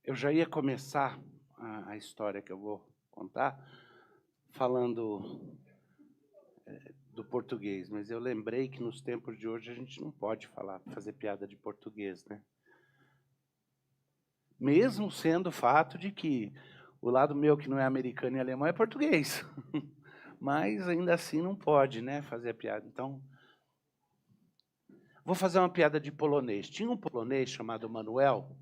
Eu já ia começar a história que eu vou contar falando do português, mas eu lembrei que nos tempos de hoje a gente não pode fazer piada de português, né? Mesmo sendo o fato de que o lado meu que não é americano e alemão é português. Mas ainda assim não pode, né, fazer a piada. Então, vou fazer uma piada de polonês. Tinha um polonês chamado Manuel.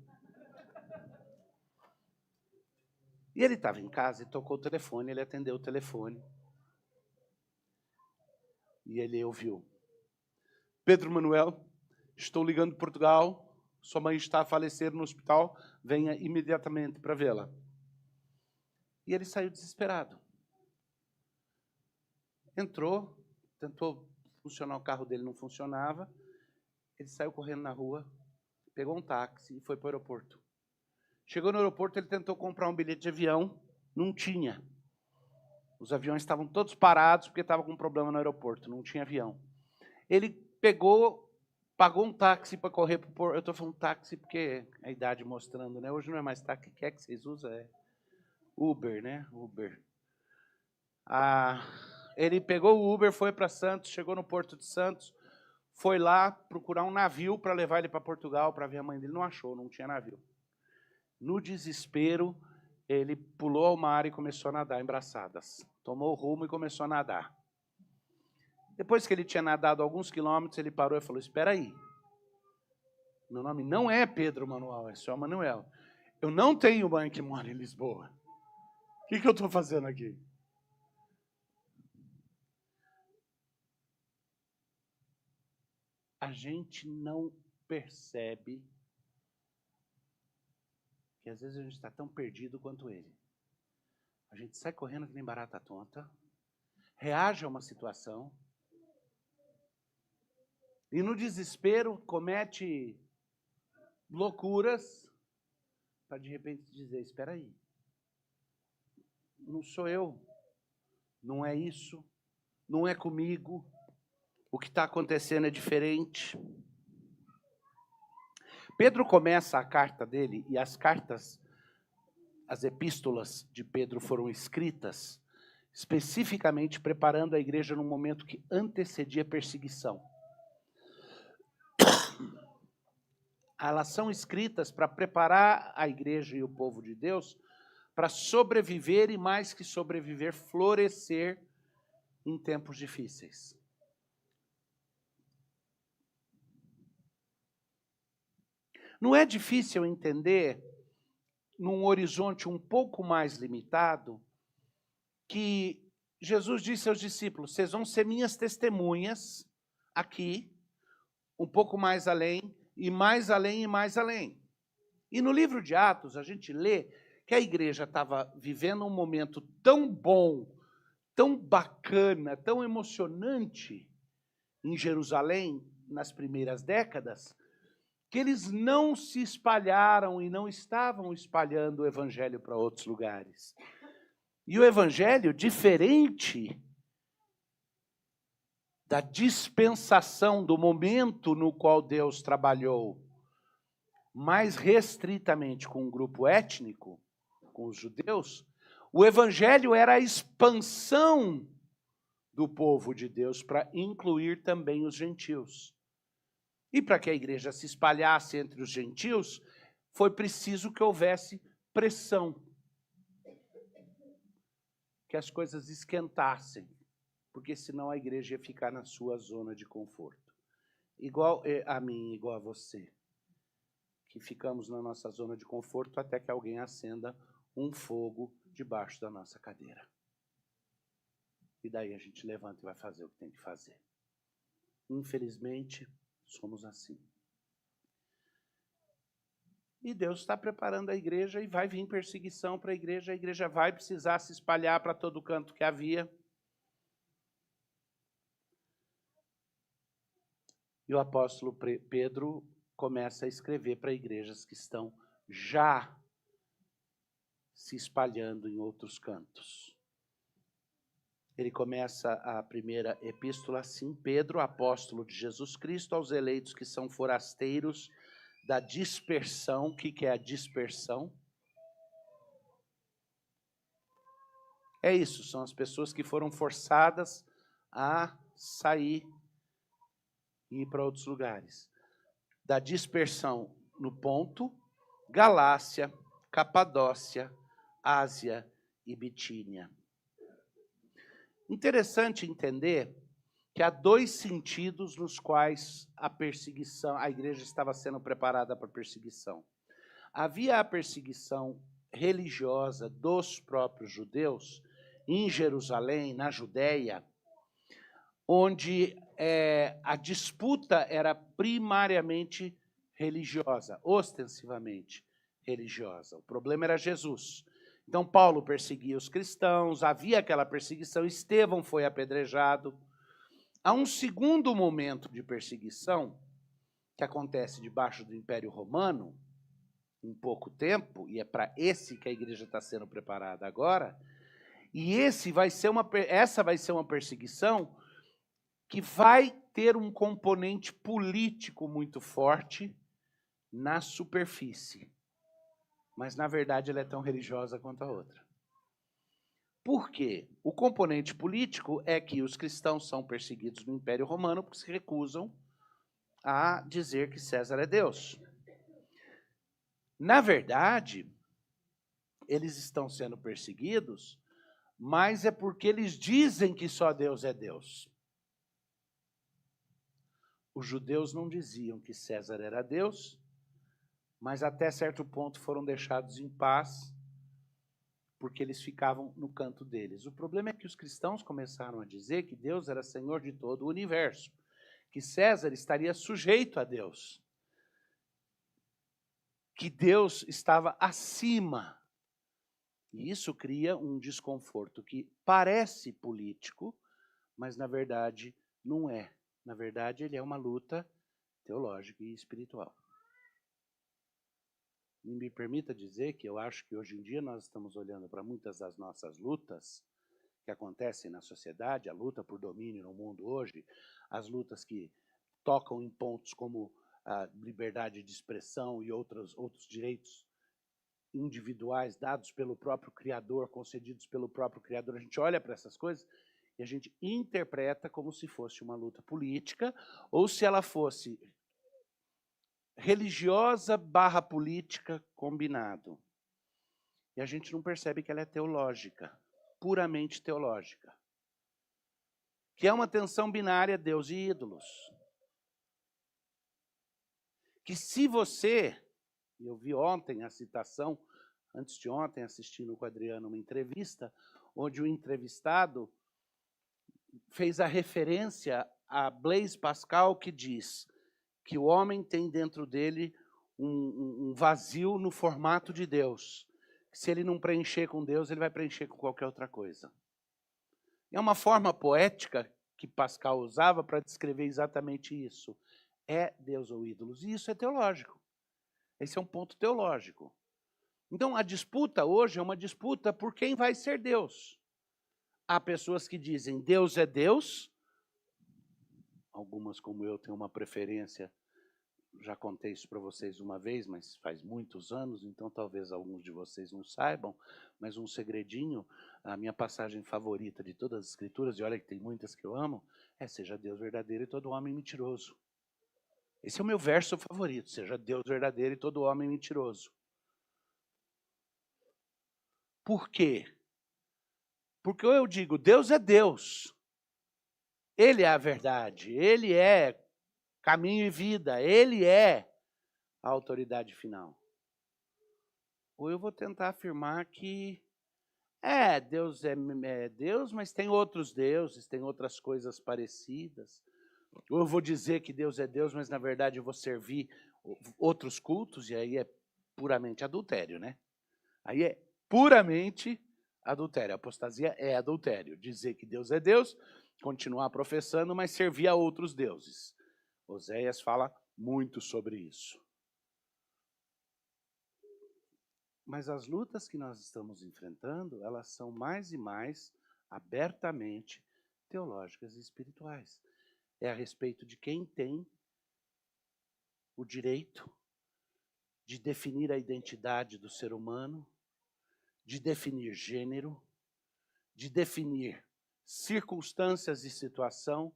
E ele estava em casa e tocou o telefone, ele atendeu o telefone. E ele ouviu. Pedro Manuel, estou ligando de Portugal. Sua mãe está a falecer no hospital. Venha imediatamente para vê-la. E ele saiu desesperado. Entrou, tentou funcionar o carro dele, não funcionava. Ele saiu correndo na rua, pegou um táxi e foi para o aeroporto. Chegou no aeroporto, ele tentou comprar um bilhete de avião, não tinha. Os aviões estavam todos parados porque estava com um problema no aeroporto, não tinha avião. Ele pagou um táxi para correr para o porto. Eu estou falando táxi porque a idade mostrando, né? Hoje não é mais táxi, o que é que vocês usam? É Uber, né? Uber. Ele pegou o Uber, foi para Santos, chegou no Porto de Santos, foi lá procurar um navio para levar ele para Portugal, para ver a mãe dele. Não achou, não tinha navio. No desespero, ele pulou ao mar e começou a nadar em braçadas. Tomou o rumo e começou a nadar. Depois que ele tinha nadado alguns quilômetros, ele parou e falou, espera aí. Meu nome não é Pedro Manuel, é só Manuel. Eu não tenho mãe que mora em Lisboa. O que eu estou fazendo aqui? A gente não percebe que às vezes a gente está tão perdido quanto ele. A gente sai correndo que nem barata tonta, reage a uma situação e no desespero comete loucuras para de repente dizer, espera aí, não sou eu, não é isso, não é comigo, o que está acontecendo é diferente. Pedro começa a carta dele, e as epístolas de Pedro foram escritas especificamente preparando a igreja num momento que antecedia a perseguição. Elas são escritas para preparar a igreja e o povo de Deus para sobreviver e, mais que sobreviver, florescer em tempos difíceis. Não é difícil entender, num horizonte um pouco mais limitado, que Jesus disse aos discípulos, vocês vão ser minhas testemunhas aqui, um pouco mais além, e mais além, e mais além. E no livro de Atos, a gente lê que a igreja estava vivendo um momento tão bom, tão bacana, tão emocionante em Jerusalém, nas primeiras décadas, que eles não se espalharam e não estavam espalhando o evangelho para outros lugares. E o evangelho, diferente da dispensação do momento no qual Deus trabalhou mais restritamente com um grupo étnico, com os judeus, o evangelho era a expansão do povo de Deus para incluir também os gentios. E para que a igreja se espalhasse entre os gentios, foi preciso que houvesse pressão, que as coisas esquentassem, porque senão a igreja ia ficar na sua zona de conforto. Igual a mim, igual a você, que ficamos na nossa zona de conforto até que alguém acenda um fogo debaixo da nossa cadeira. E daí a gente levanta e vai fazer o que tem que fazer. Infelizmente, somos assim. E Deus está preparando a igreja e vai vir perseguição para a igreja vai precisar se espalhar para todo canto que havia. E o apóstolo Pedro começa a escrever para igrejas que estão já se espalhando em outros cantos. Ele começa a primeira epístola assim, Pedro, apóstolo de Jesus Cristo, aos eleitos que são forasteiros da dispersão. O que é a dispersão? é isso, são as pessoas que foram forçadas a sair e ir para outros lugares. Da dispersão no Ponto, Galácia, Capadócia, Ásia e Bitínia. Interessante entender que há dois sentidos nos quais a igreja estava sendo preparada para a perseguição. Havia a perseguição religiosa dos próprios judeus em Jerusalém, na Judéia, onde a disputa era primariamente religiosa, ostensivamente religiosa. O problema era Jesus. Então, Paulo perseguia os cristãos, havia aquela perseguição, Estevão foi apedrejado. Há um segundo momento de perseguição que acontece debaixo do Império Romano, em pouco tempo, e é para esse que a igreja está sendo preparada agora, e essa vai ser uma perseguição que vai ter um componente político muito forte na superfície. Mas, na verdade, ela é tão religiosa quanto a outra. Por quê? O componente político é que os cristãos são perseguidos no Império Romano porque se recusam a dizer que César é Deus. Na verdade, eles estão sendo perseguidos, mas é porque eles dizem que só Deus é Deus. Os judeus não diziam que César era Deus, mas até certo ponto foram deixados em paz, porque eles ficavam no canto deles. O problema é que os cristãos começaram a dizer que Deus era Senhor de todo o universo, que César estaria sujeito a Deus, que Deus estava acima. E isso cria um desconforto que parece político, mas na verdade não é. Na verdade, ele é uma luta teológica e espiritual. Me permita dizer que eu acho que hoje em dia nós estamos olhando para muitas das nossas lutas que acontecem na sociedade, a luta por domínio no mundo hoje, as lutas que tocam em pontos como a liberdade de expressão e outros direitos individuais dados pelo próprio Criador, concedidos pelo próprio Criador. A gente olha para essas coisas e a gente interpreta como se fosse uma luta política ou se ela fosse religiosa / política combinado. E a gente não percebe que ela é teológica, puramente teológica. Que é uma tensão binária Deus e ídolos. Que se você, eu vi ontem a citação, antes de ontem, assistindo com o Adriano uma entrevista, onde o entrevistado fez a referência a Blaise Pascal, que diz que o homem tem dentro dele um vazio no formato de Deus. Se ele não preencher com Deus, ele vai preencher com qualquer outra coisa. É uma forma poética que Pascal usava para descrever exatamente isso. É Deus ou ídolos. E isso é teológico. Esse é um ponto teológico. Então, a disputa hoje é uma disputa por quem vai ser Deus. Há pessoas que dizem Deus é Deus. Algumas, como eu, têm uma preferência. Já contei isso para vocês uma vez, mas faz muitos anos, então talvez alguns de vocês não saibam, mas um segredinho, a minha passagem favorita de todas as escrituras, e olha que tem muitas que eu amo, é seja Deus verdadeiro e todo homem mentiroso. Esse é o meu verso favorito, seja Deus verdadeiro e todo homem mentiroso. Por quê? Porque eu digo, Deus é Deus. Ele é a verdade, Ele é caminho e vida, Ele é a autoridade final. Ou eu vou tentar afirmar que Deus é Deus, mas tem outros deuses, tem outras coisas parecidas. Ou eu vou dizer que Deus é Deus, mas na verdade eu vou servir outros cultos, e aí é puramente adultério, né? Aí é puramente adultério. Apostasia é adultério. Dizer que Deus é Deus, continuar professando, mas servir a outros deuses. Oséias fala muito sobre isso. Mas as lutas que nós estamos enfrentando, elas são mais e mais abertamente teológicas e espirituais. É a respeito de quem tem o direito de definir a identidade do ser humano, de definir gênero, de definir circunstâncias e situação,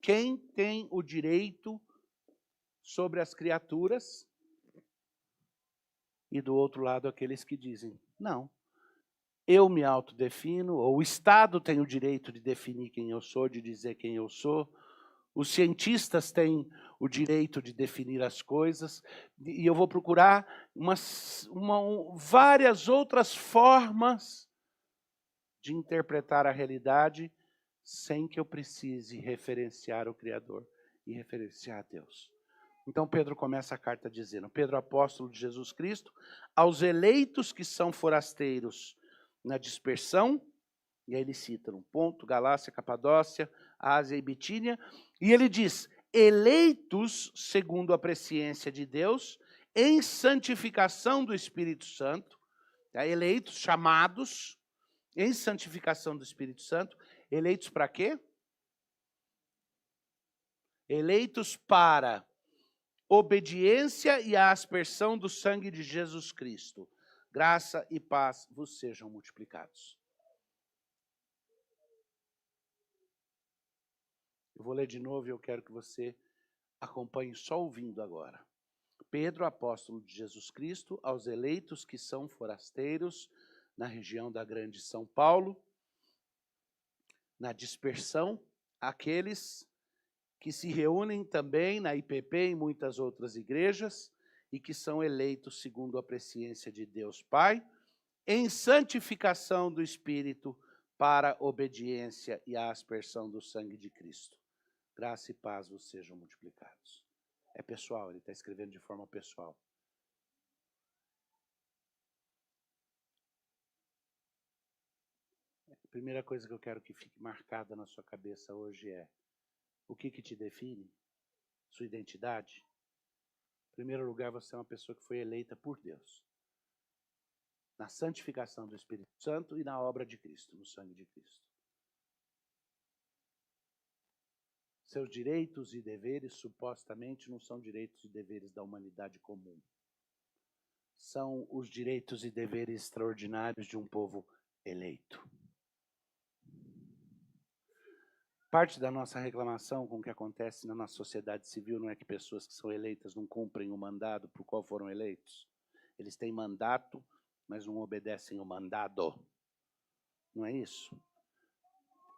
quem tem o direito sobre as criaturas, e do outro lado aqueles que dizem, não, eu me autodefino, ou o Estado tem o direito de definir quem eu sou, de dizer quem eu sou, os cientistas têm o direito de definir as coisas, e eu vou procurar várias outras formas de interpretar a realidade sem que eu precise referenciar o Criador e referenciar a Deus. Então Pedro começa a carta dizendo, Pedro, apóstolo de Jesus Cristo, aos eleitos que são forasteiros na dispersão, e aí ele cita um ponto, Galácia, Capadócia, Ásia e Bitínia, e ele diz, eleitos segundo a presciência de Deus, em santificação do Espírito Santo, eleitos, chamados, em santificação do Espírito Santo, eleitos para quê? Eleitos para obediência e a aspersão do sangue de Jesus Cristo. Graça e paz vos sejam multiplicados. Eu vou ler de novo e eu quero que você acompanhe só ouvindo agora. Pedro, apóstolo de Jesus Cristo, aos eleitos que são forasteiros na região da Grande São Paulo, na dispersão, aqueles que se reúnem também na IPP e em muitas outras igrejas e que são eleitos segundo a presciência de Deus Pai, em santificação do Espírito para obediência e a aspersão do sangue de Cristo. Graça e paz vos sejam multiplicados. É pessoal, ele está escrevendo de forma pessoal. A primeira coisa que eu quero que fique marcada na sua cabeça hoje é, o que te define? Sua identidade? Em primeiro lugar, você é uma pessoa que foi eleita por Deus. Na santificação do Espírito Santo e na obra de Cristo, no sangue de Cristo. Seus direitos e deveres, supostamente, não são direitos e deveres da humanidade comum. São os direitos e deveres extraordinários de um povo eleito. Parte da nossa reclamação com o que acontece na nossa sociedade civil não é que pessoas que são eleitas não cumprem o mandado por qual foram eleitos. Eles têm mandato, mas não obedecem o mandado. Não é isso?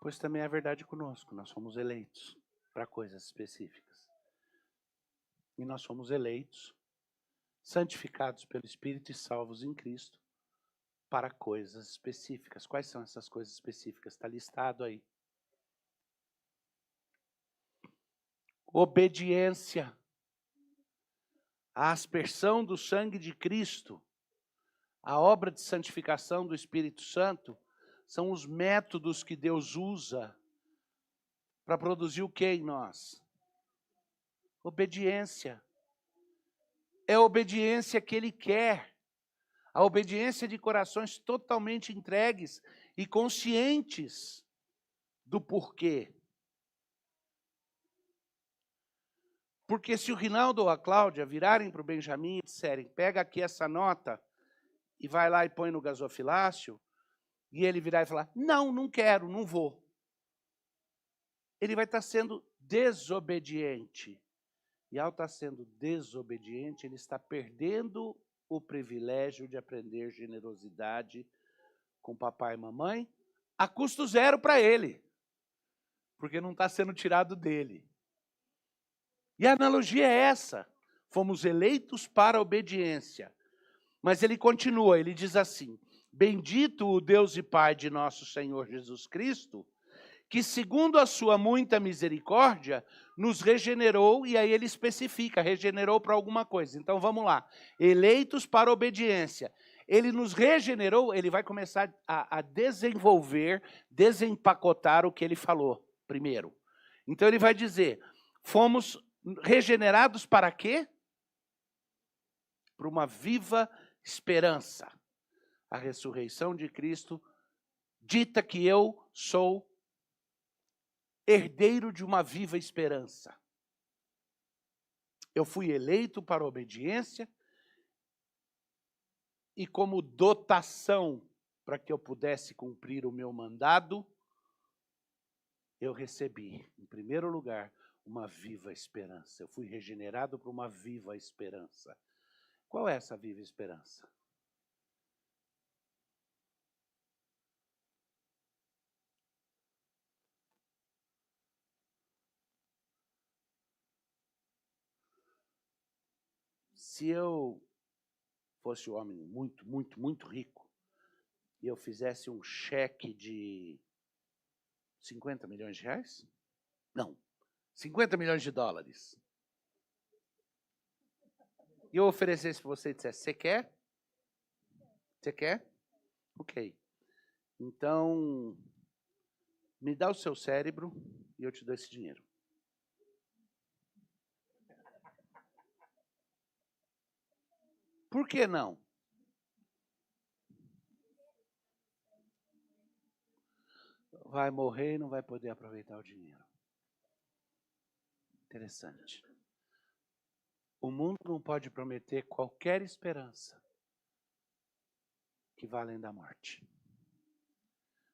Pois também é verdade conosco, nós fomos eleitos para coisas específicas. E nós fomos eleitos, santificados pelo Espírito e salvos em Cristo para coisas específicas. Quais são essas coisas específicas? Está listado aí. Obediência, a aspersão do sangue de Cristo, a obra de santificação do Espírito Santo, são os métodos que Deus usa para produzir o que em nós? Obediência. É a obediência que Ele quer. A obediência de corações totalmente entregues e conscientes do porquê. Porque se o Rinaldo ou a Cláudia virarem para o Benjamin e disserem, pega aqui essa nota e vai lá e põe no gasofilácio, e ele virar e falar, não quero, não vou. Ele vai estar sendo desobediente. E ao estar sendo desobediente, ele está perdendo o privilégio de aprender generosidade com papai e mamãe, a custo zero para ele, porque não está sendo tirado dele. E a analogia é essa, fomos eleitos para a obediência. Mas ele continua, ele diz assim, bendito o Deus e Pai de nosso Senhor Jesus Cristo, que segundo a sua muita misericórdia, nos regenerou, e aí ele especifica, regenerou para alguma coisa. Então vamos lá, eleitos para a obediência. Ele nos regenerou, ele vai começar a desenvolver, desempacotar o que ele falou primeiro. Então ele vai dizer, fomos regenerados para quê? Para uma viva esperança. A ressurreição de Cristo dita que eu sou herdeiro de uma viva esperança. Eu fui eleito para a obediência e como dotação para que eu pudesse cumprir o meu mandado, eu recebi, em primeiro lugar, uma viva esperança. Eu fui regenerado por uma viva esperança. Qual é essa viva esperança? Se eu fosse um homem muito, muito, muito rico, e eu fizesse um cheque de 50 milhões de reais? Não, 50 milhões de dólares. E eu oferecesse para você e dissesse, você quer? Você quer? Ok. Então, me dá o seu cérebro e eu te dou esse dinheiro. Por que não? Vai morrer e não vai poder aproveitar o dinheiro. Interessante. O mundo não pode prometer qualquer esperança que vá além da morte.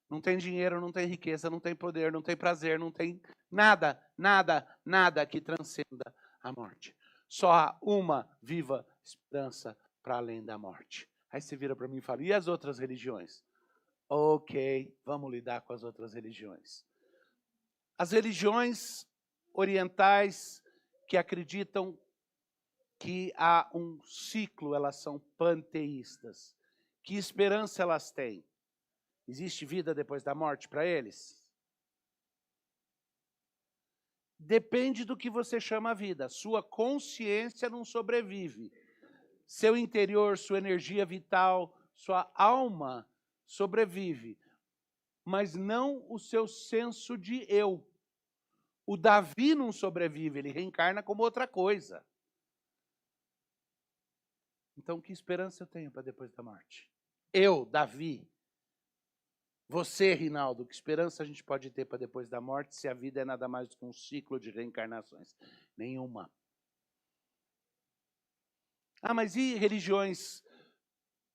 Não tem dinheiro, não tem riqueza, não tem poder, não tem prazer, não tem nada, nada, nada que transcenda a morte. Só há uma viva esperança para além da morte. Aí você vira para mim e fala, e as outras religiões? Ok, vamos lidar com as outras religiões. As religiões orientais que acreditam que há um ciclo, elas são panteístas. Que esperança elas têm? Existe vida depois da morte para eles? Depende do que você chama a vida. Sua consciência não sobrevive. Seu interior, sua energia vital, sua alma sobrevive. Mas não o seu senso de eu. O Davi não sobrevive, ele reencarna como outra coisa. Então, que esperança eu tenho para depois da morte? Eu, Davi. Você, Rinaldo, que esperança a gente pode ter para depois da morte se a vida é nada mais do que um ciclo de reencarnações? Nenhuma. Ah, mas e religiões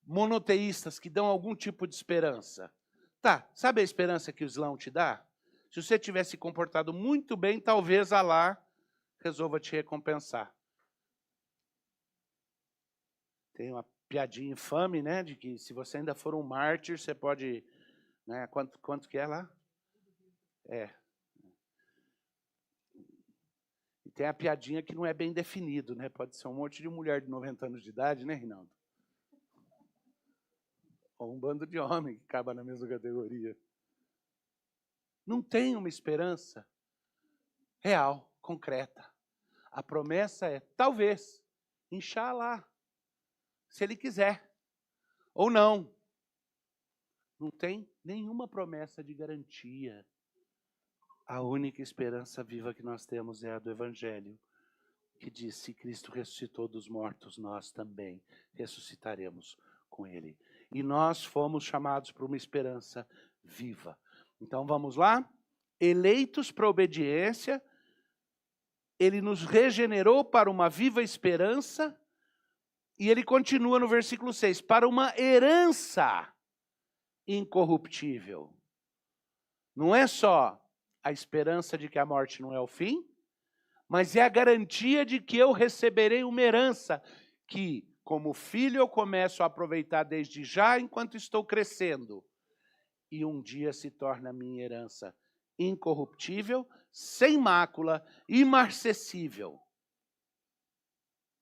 monoteístas que dão algum tipo de esperança? Tá, sabe a esperança que o Islã te dá? Se você tivesse se comportado muito bem, talvez Alá resolva te recompensar. Tem uma piadinha infame, né, de que se você ainda for um mártir, você pode, né, quanto que é lá? É. E tem a piadinha que não é bem definido, né? Pode ser um monte de mulher de 90 anos de idade, né, Rinaldo? Ou um bando de homem que acaba na mesma categoria. Não tem uma esperança real, concreta. A promessa é, talvez, inshallah, se ele quiser, ou não. Não tem nenhuma promessa de garantia. A única esperança viva que nós temos é a do Evangelho, que diz, se Cristo ressuscitou dos mortos, nós também ressuscitaremos com ele. E nós fomos chamados para uma esperança viva. Então vamos lá? Eleitos para a obediência, ele nos regenerou para uma viva esperança, e ele continua no versículo 6, para uma herança incorruptível. Não é só a esperança de que a morte não é o fim, mas é a garantia de que eu receberei uma herança que, como filho, eu começo a aproveitar desde já enquanto estou crescendo. E um dia se torna minha herança incorruptível, sem mácula, imarcessível.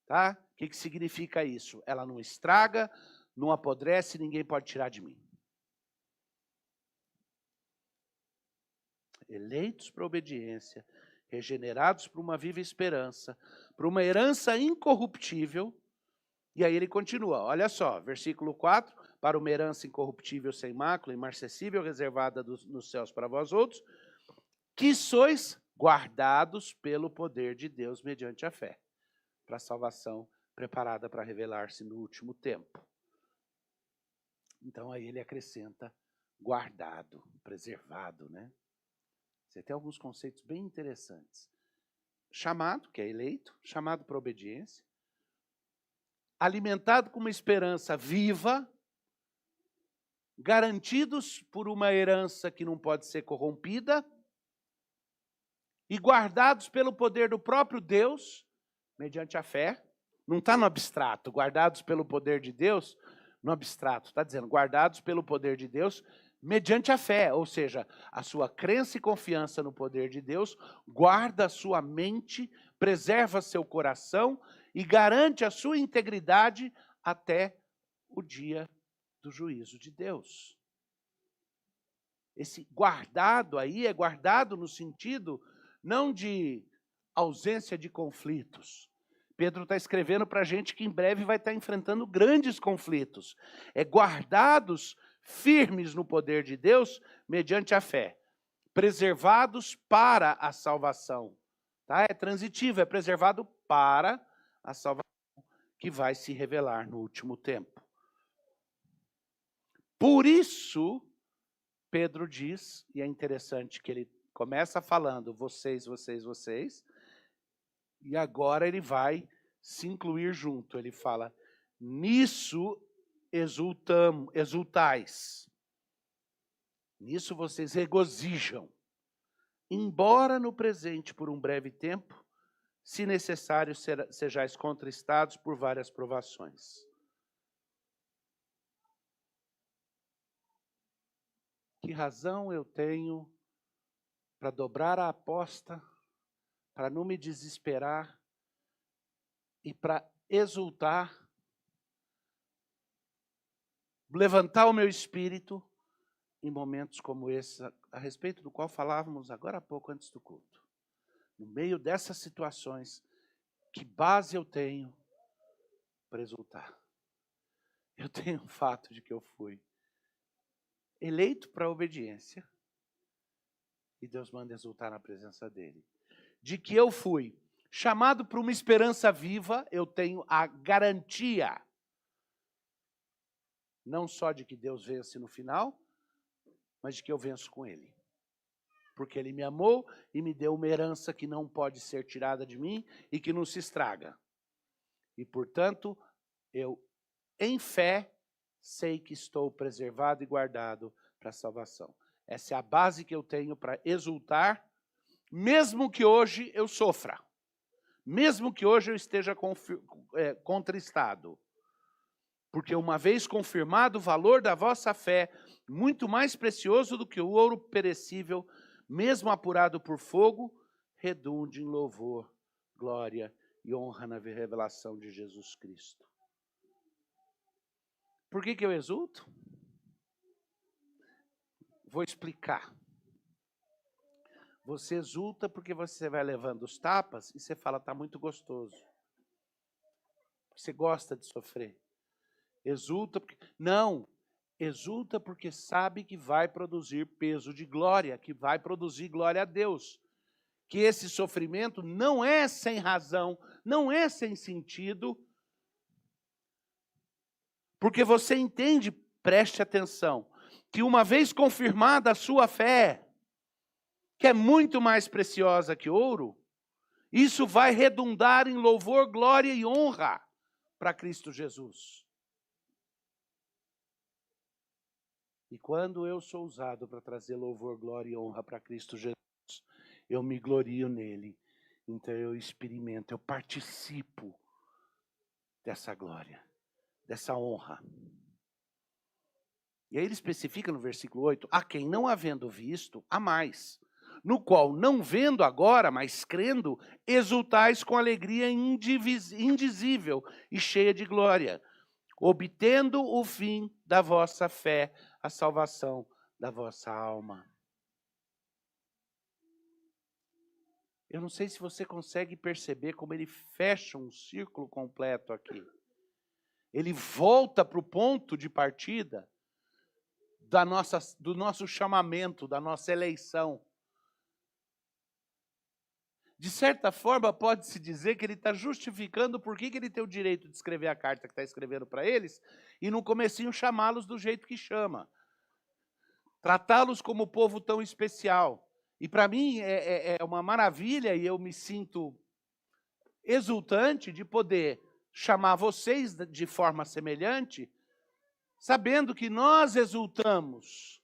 Tá? O que significa isso? Ela não estraga, não apodrece, ninguém pode tirar de mim. Eleitos para a obediência, regenerados para uma viva esperança, para uma herança incorruptível. E aí ele continua, olha só, versículo 4, para uma herança incorruptível, sem mácula, imarcessível, reservada nos céus para vós outros, que sois guardados pelo poder de Deus mediante a fé, para a salvação preparada para revelar-se no último tempo. Então aí ele acrescenta guardado, preservado, né? Você tem alguns conceitos bem interessantes. Chamado, que é eleito, chamado para obediência, alimentado com uma esperança viva, garantidos por uma herança que não pode ser corrompida e guardados pelo poder do próprio Deus, mediante a fé. Não está no abstrato, guardados pelo poder de Deus, no abstrato, está dizendo, guardados pelo poder de Deus, mediante a fé, ou seja, a sua crença e confiança no poder de Deus, guarda a sua mente, preserva seu coração e garante a sua integridade até o dia do juízo de Deus. Esse guardado aí é guardado no sentido não de ausência de conflitos. Pedro está escrevendo para a gente que em breve vai estar enfrentando grandes conflitos. É guardados firmes no poder de Deus mediante a fé. Preservados para a salvação. Tá? É transitivo, é preservado para a salvação que vai se revelar no último tempo. Por isso, Pedro diz, e é interessante que ele começa falando vocês, e agora ele vai se incluir junto. Ele fala, nisso exultais. Nisso vocês regozijam. Embora no presente, por um breve tempo, se necessário, sejais contristados por várias provações. Que razão eu tenho para dobrar a aposta, para não me desesperar e para exultar, levantar o meu espírito em momentos como esse, a respeito do qual falávamos agora há pouco antes do culto. No meio dessas situações, que base eu tenho para exultar? Eu tenho o fato de que eu fui eleito para a obediência, e Deus manda exultar na presença dele. De que eu fui chamado para uma esperança viva, eu tenho a garantia, não só de que Deus vence no final, mas de que eu venço com ele. Porque ele me amou e me deu uma herança que não pode ser tirada de mim e que não se estraga. E, portanto, eu, em fé, sei que estou preservado e guardado para a salvação. Essa é a base que eu tenho para exultar, mesmo que hoje eu sofra. Mesmo que hoje eu esteja contristado. Porque uma vez confirmado o valor da vossa fé, muito mais precioso do que o ouro perecível, mesmo apurado por fogo, redunde em louvor, glória e honra na revelação de Jesus Cristo. Por que eu exulto? Vou explicar. Você exulta porque você vai levando os tapas e você fala, está muito gostoso. Você gosta de sofrer. Exulta porque... Não, exulta porque sabe que vai produzir peso de glória, que vai produzir glória a Deus. Que esse sofrimento não é sem razão, não é sem sentido, porque você entende, preste atenção, que uma vez confirmada a sua fé, que é muito mais preciosa que ouro, isso vai redundar em louvor, glória e honra para Cristo Jesus. E quando eu sou usado para trazer louvor, glória e honra para Cristo Jesus, eu me glorio nele. Então eu experimento, eu participo dessa glória, dessa honra. E aí ele especifica no versículo 8, a quem não havendo visto, há mais, no qual não vendo agora, mas crendo, exultais com alegria indizível e cheia de glória, obtendo o fim da vossa fé, a salvação da vossa alma. Eu não sei se você consegue perceber como ele fecha um círculo completo aqui. Ele volta para o ponto de partida do nosso chamamento, da nossa eleição. De certa forma, pode-se dizer que ele está justificando por que ele tem o direito de escrever a carta que está escrevendo para eles e no comecinho chamá-los do jeito que chama. Tratá-los como povo tão especial. E para mim é uma maravilha e eu me sinto exultante de poder chamar vocês de forma semelhante, sabendo que nós exultamos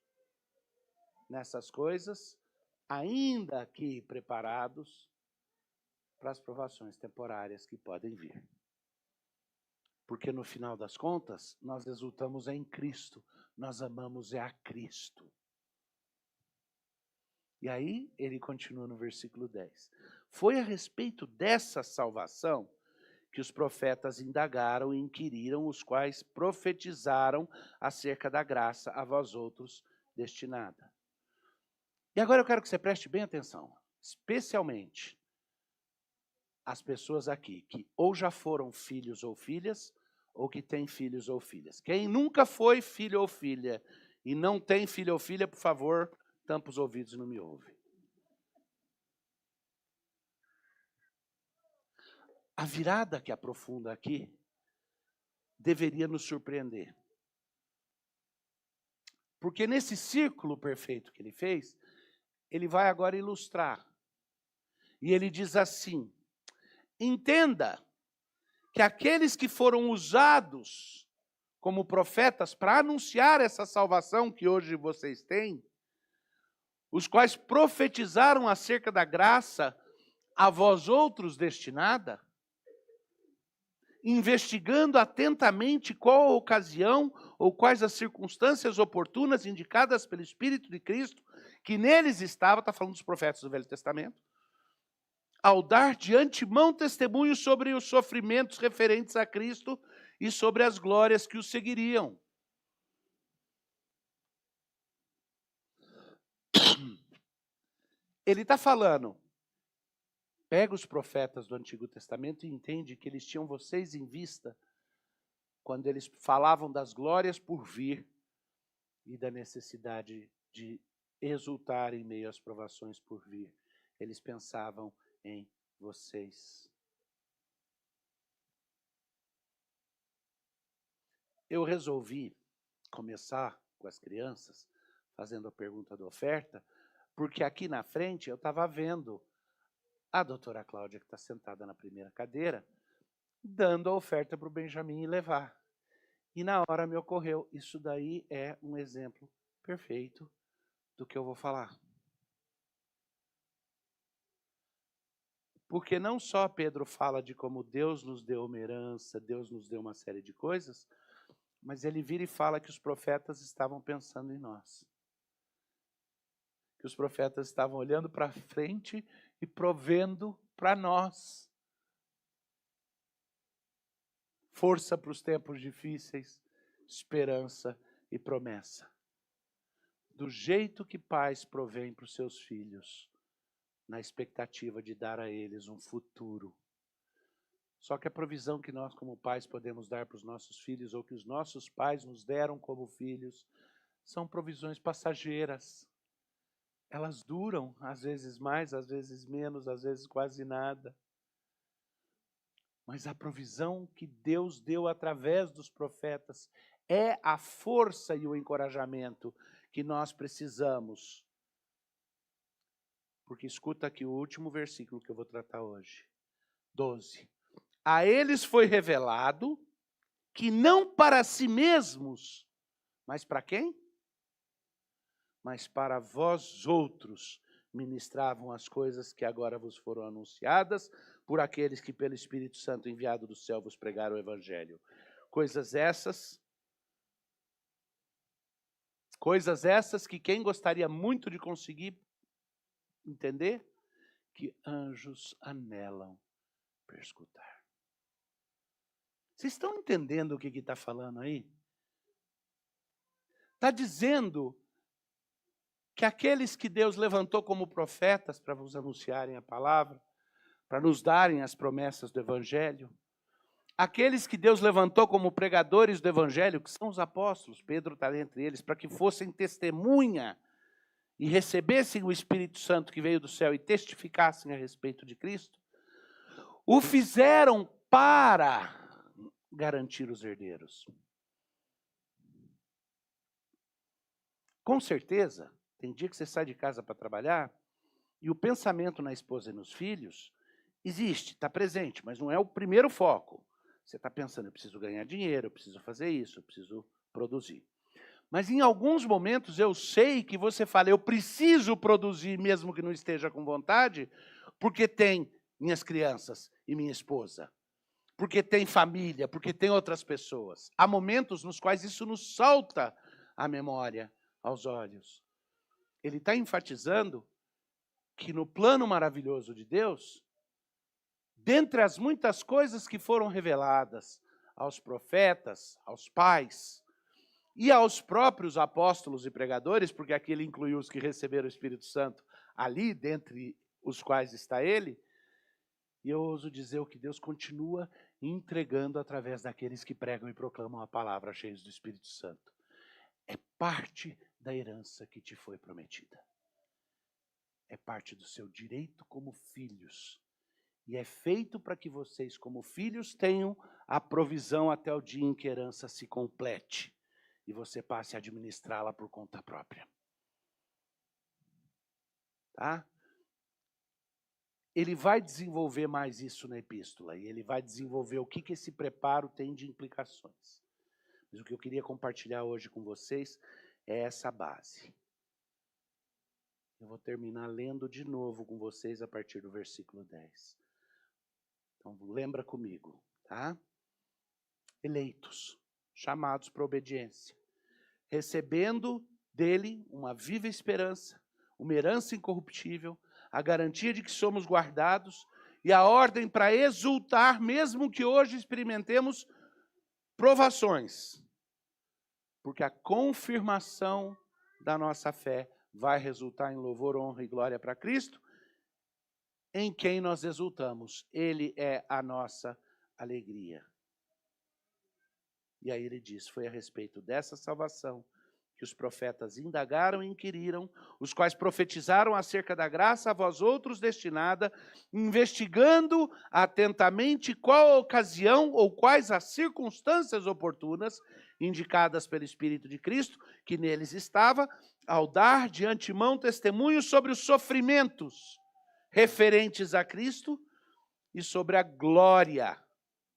nessas coisas, ainda que preparados para as provações temporárias que podem vir. Porque no final das contas, nós exultamos em Cristo, nós amamos a Cristo. E aí ele continua no versículo 10. Foi a respeito dessa salvação que os profetas indagaram e inquiriram, os quais profetizaram acerca da graça a vós outros destinada. E agora eu quero que você preste bem atenção, especialmente as pessoas aqui que ou já foram filhos ou filhas, ou que têm filhos ou filhas. Quem nunca foi filho ou filha e não tem filho ou filha, por favor, tampa os ouvidos e não me ouve. A virada que aprofunda aqui deveria nos surpreender. Porque nesse círculo perfeito que ele fez, ele vai agora ilustrar. E ele diz assim: entenda que aqueles que foram usados como profetas para anunciar essa salvação que hoje vocês têm, os quais profetizaram acerca da graça a vós outros destinada, investigando atentamente qual a ocasião ou quais as circunstâncias oportunas indicadas pelo Espírito de Cristo, que neles estava, está falando dos profetas do Velho Testamento, ao dar de antemão testemunho sobre os sofrimentos referentes a Cristo e sobre as glórias que o seguiriam. Ele está falando, pega os profetas do Antigo Testamento e entende que eles tinham vocês em vista quando eles falavam das glórias por vir e da necessidade de exultar em meio às provações por vir. Eles pensavam em vocês. Eu resolvi começar com as crianças, fazendo a pergunta da oferta, porque aqui na frente eu estava vendo a doutora Cláudia, que está sentada na primeira cadeira, dando a oferta para o Benjamin levar. E na hora me ocorreu, isso daí é um exemplo perfeito do que eu vou falar. Porque não só Pedro fala de como Deus nos deu uma herança, Deus nos deu uma série de coisas, mas ele vira e fala que os profetas estavam pensando em nós. Que os profetas estavam olhando para frente e provendo para nós força para os tempos difíceis, esperança e promessa. Do jeito que pais provêm para os seus filhos, na expectativa de dar a eles um futuro. Só que a provisão que nós como pais podemos dar para os nossos filhos, ou que os nossos pais nos deram como filhos, são provisões passageiras. Elas duram, às vezes mais, às vezes menos, às vezes quase nada. Mas a provisão que Deus deu através dos profetas é a força e o encorajamento que nós precisamos. Porque escuta aqui o último versículo que eu vou tratar hoje. 12. A eles foi revelado que não para si mesmos, mas para quem? Mas para vós outros ministravam as coisas que agora vos foram anunciadas por aqueles que pelo Espírito Santo enviado do céu vos pregaram o Evangelho. Coisas essas que quem gostaria muito de conseguir entender, que anjos anelam perscrutar. Vocês estão entendendo o que está falando aí? Está dizendo que aqueles que Deus levantou como profetas para vos anunciarem a palavra, para nos darem as promessas do Evangelho, aqueles que Deus levantou como pregadores do Evangelho, que são os apóstolos, Pedro está entre eles, para que fossem testemunha e recebessem o Espírito Santo que veio do céu e testificassem a respeito de Cristo, o fizeram para garantir os herdeiros. Com certeza, tem dia que você sai de casa para trabalhar e o pensamento na esposa e nos filhos existe, está presente, mas não é o primeiro foco. Você está pensando, eu preciso ganhar dinheiro, eu preciso fazer isso, eu preciso produzir. Mas em alguns momentos eu sei que você fala, eu preciso produzir mesmo que não esteja com vontade, porque tem minhas crianças e minha esposa, porque tem família, porque tem outras pessoas. Há momentos nos quais isso nos salta à memória, aos olhos. Ele está enfatizando que no plano maravilhoso de Deus, dentre as muitas coisas que foram reveladas aos profetas, aos pais e aos próprios apóstolos e pregadores, porque aqui ele incluiu os que receberam o Espírito Santo ali, dentre os quais está ele, e eu ouso dizer o que Deus continua entregando através daqueles que pregam e proclamam a palavra cheios do Espírito Santo. É parte da herança que te foi prometida. É parte do seu direito como filhos. E é feito para que vocês, como filhos, tenham a provisão até o dia em que a herança se complete. E você passe a administrá-la por conta própria. Tá? Ele vai desenvolver mais isso na epístola. E ele vai desenvolver o que esse preparo tem de implicações. Mas o que eu queria compartilhar hoje com vocês é essa base. Eu vou terminar lendo de novo com vocês a partir do versículo 10. Então, lembra comigo, tá? Eleitos, chamados para obediência, recebendo dele uma viva esperança, uma herança incorruptível, a garantia de que somos guardados e a ordem para exultar, mesmo que hoje experimentemos provações, porque a confirmação da nossa fé vai resultar em louvor, honra e glória para Cristo, em quem nós exultamos. Ele é a nossa alegria. E aí ele diz, foi a respeito dessa salvação que os profetas indagaram e inquiriram, os quais profetizaram acerca da graça a vós outros destinada, investigando atentamente qual a ocasião ou quais as circunstâncias oportunas indicadas pelo Espírito de Cristo, que neles estava, ao dar de antemão testemunho sobre os sofrimentos referentes a Cristo e sobre a glória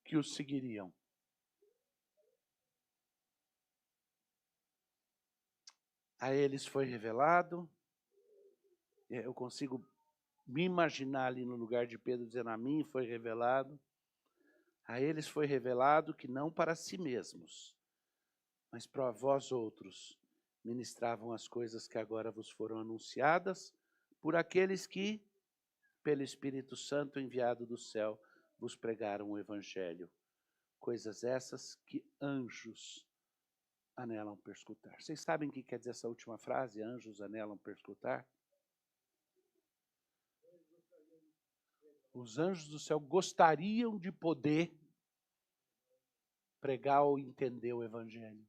que os seguiriam. A eles foi revelado, eu consigo me imaginar ali no lugar de Pedro dizendo, a mim foi revelado, a eles foi revelado que não para si mesmos, mas para vós outros ministravam as coisas que agora vos foram anunciadas por aqueles que, pelo Espírito Santo enviado do céu, vos pregaram o Evangelho. Coisas essas que anjos anelam perscrutar. Vocês sabem o que quer dizer essa última frase? Anjos anelam perscrutar? Os anjos do céu gostariam de poder pregar ou entender o Evangelho.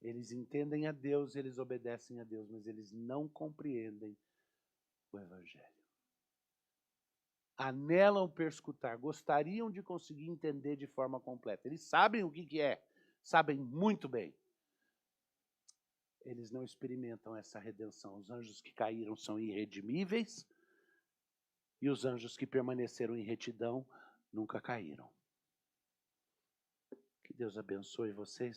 Eles entendem a Deus, eles obedecem a Deus, mas eles não compreendem o Evangelho. Anelam perscrutar, gostariam de conseguir entender de forma completa. Eles sabem o que é, sabem muito bem. Eles não experimentam essa redenção. Os anjos que caíram são irredimíveis e os anjos que permaneceram em retidão nunca caíram. Que Deus abençoe vocês.